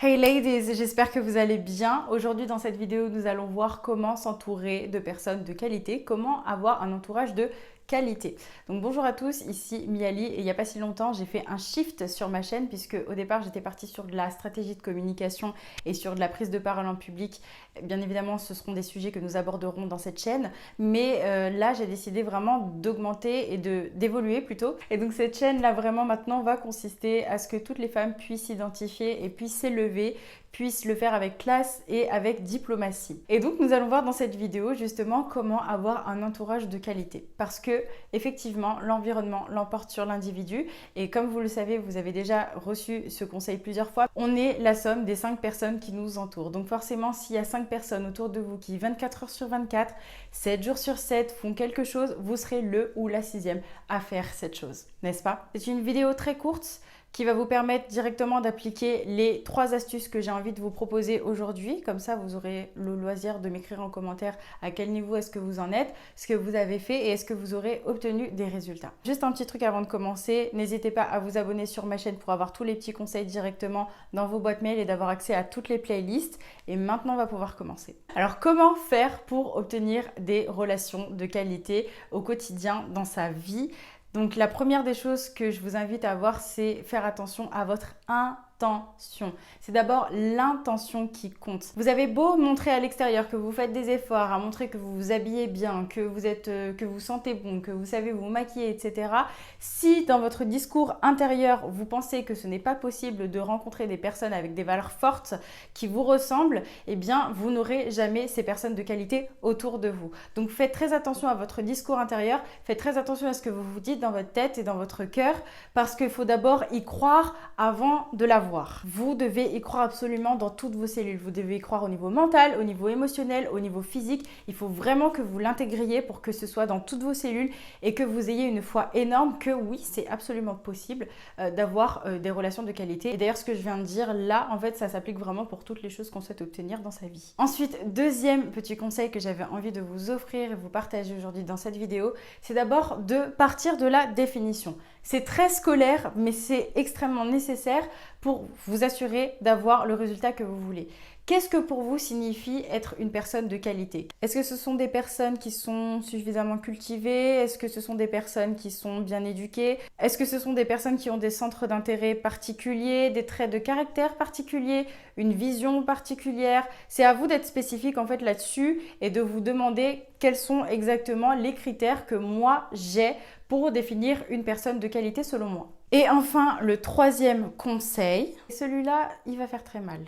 Hey ladies, j'espère que vous allez bien. Aujourd'hui dans cette vidéo, nous allons voir comment s'entourer de personnes de qualité, comment avoir un entourage de qualité. Donc bonjour à tous, ici Miali et il n'y a pas si longtemps j'ai fait un shift sur ma chaîne puisque au départ j'étais partie sur de la stratégie de communication et sur de la prise de parole en public. Bien évidemment ce seront des sujets que nous aborderons dans cette chaîne, mais là j'ai décidé vraiment d'augmenter et d'évoluer plutôt. Et donc cette chaîne là vraiment maintenant va consister à ce que toutes les femmes puissent s'identifier et puissent s'élever, puissent le faire avec classe et avec diplomatie. Et donc nous allons voir dans cette vidéo justement comment avoir un entourage de qualité. Parce que effectivement l'environnement l'emporte sur l'individu et comme vous le savez, vous avez déjà reçu ce conseil plusieurs fois, on est la somme des 5 personnes qui nous entourent. Donc forcément s'il y a 5 personnes autour de vous qui 24 heures sur 24, 7 jours sur 7 font quelque chose, vous serez le ou la 6e à faire cette chose, n'est-ce pas? C'est une vidéo très courte qui va vous permettre directement d'appliquer les 3 astuces que j'ai envie de vous proposer aujourd'hui. Comme ça, vous aurez le loisir de m'écrire en commentaire à quel niveau est-ce que vous en êtes, ce que vous avez fait et est-ce que vous aurez obtenu des résultats. Juste un petit truc avant de commencer, n'hésitez pas à vous abonner sur ma chaîne pour avoir tous les petits conseils directement dans vos boîtes mail et d'avoir accès à toutes les playlists. Et maintenant, on va pouvoir commencer. Alors, comment faire pour obtenir des relations de qualité au quotidien dans sa vie ? Donc la première des choses que je vous invite à avoir, c'est faire attention à votre intention. C'est d'abord l'intention qui compte. Vous avez beau montrer à l'extérieur que vous faites des efforts, à montrer que vous vous habillez bien, que vous sentez bon, que vous savez vous maquiller, etc. Si dans votre discours intérieur, vous pensez que ce n'est pas possible de rencontrer des personnes avec des valeurs fortes qui vous ressemblent, eh bien vous n'aurez jamais ces personnes de qualité autour de vous. Donc faites très attention à votre discours intérieur, faites très attention à ce que vous vous dites dans votre tête et dans votre cœur, parce qu'il faut d'abord y croire avant de l'avoir. Vous devez y croire absolument dans toutes vos cellules. Vous devez y croire au niveau mental, au niveau émotionnel, au niveau physique. Il faut vraiment que vous l'intégriez pour que ce soit dans toutes vos cellules et que vous ayez une foi énorme que oui, c'est absolument possible d'avoir des relations de qualité. Et d'ailleurs, ce que je viens de dire là, en fait, ça s'applique vraiment pour toutes les choses qu'on souhaite obtenir dans sa vie. Ensuite, deuxième petit conseil que j'avais envie de vous offrir et vous partager aujourd'hui dans cette vidéo, c'est d'abord de partir de la définition. C'est très scolaire, mais c'est extrêmement nécessaire pour vous assurer d'avoir le résultat que vous voulez. Qu'est-ce que pour vous signifie être une personne de qualité? Est-ce que ce sont des personnes qui sont suffisamment cultivées? Est-ce que ce sont des personnes qui sont bien éduquées? Est-ce que ce sont des personnes qui ont des centres d'intérêt particuliers, des traits de caractère particuliers, une vision particulière? C'est à vous d'être spécifique en fait là-dessus et de vous demander quels sont exactement les critères que moi j'ai pour définir une personne de qualité selon moi. Et enfin, le troisième conseil, celui-là, il va faire très mal.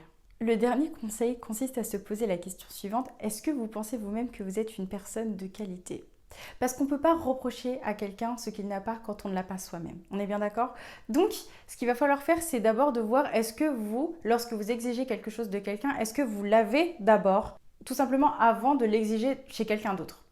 Le dernier conseil consiste à se poser la question suivante, est-ce que vous pensez vous-même que vous êtes une personne de qualité ? Parce qu'on ne peut pas reprocher à quelqu'un ce qu'il n'a pas quand on ne l'a pas soi-même. On est bien d'accord ? Donc, ce qu'il va falloir faire, c'est d'abord de voir est-ce que vous, lorsque vous exigez quelque chose de quelqu'un, est-ce que vous l'avez d'abord, tout simplement avant de l'exiger chez quelqu'un d'autre ?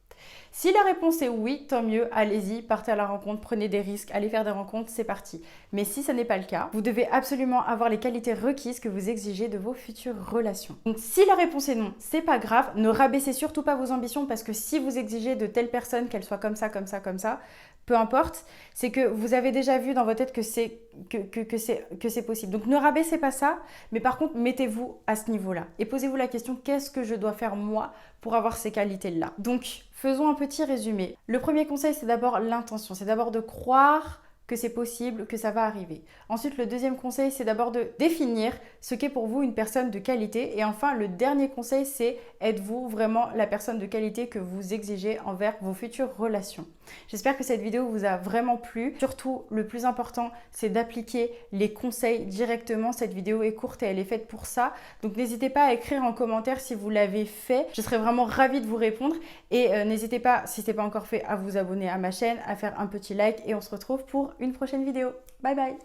Si la réponse est oui, tant mieux, allez-y, partez à la rencontre, prenez des risques, allez faire des rencontres, c'est parti. Mais si ce n'est pas le cas, vous devez absolument avoir les qualités requises que vous exigez de vos futures relations. Donc si la réponse est non, c'est pas grave, ne rabaissez surtout pas vos ambitions parce que si vous exigez de telle personne qu'elle soit comme ça, comme ça, comme ça, peu importe, c'est que vous avez déjà vu dans votre tête que c'est possible. Donc ne rabaissez pas ça, mais par contre mettez-vous à ce niveau-là et posez-vous la question, qu'est-ce que je dois faire moi pour avoir ces qualités-là? Donc faisons un petit résumé. Le premier conseil, c'est d'abord l'intention, c'est d'abord de croire que c'est possible, que ça va arriver. Ensuite, le deuxième conseil, c'est d'abord de définir ce qu'est pour vous une personne de qualité. Et enfin, le dernier conseil, c'est êtes-vous vraiment la personne de qualité que vous exigez envers vos futures relations. J'espère que cette vidéo vous a vraiment plu. Surtout, le plus important, c'est d'appliquer les conseils directement. Cette vidéo est courte et elle est faite pour ça. Donc, n'hésitez pas à écrire en commentaire si vous l'avez fait. Je serais vraiment ravie de vous répondre. Et n'hésitez pas, si ce n'est pas encore fait, à vous abonner à ma chaîne, à faire un petit like. Et on se retrouve pour une prochaine vidéo. Bye bye!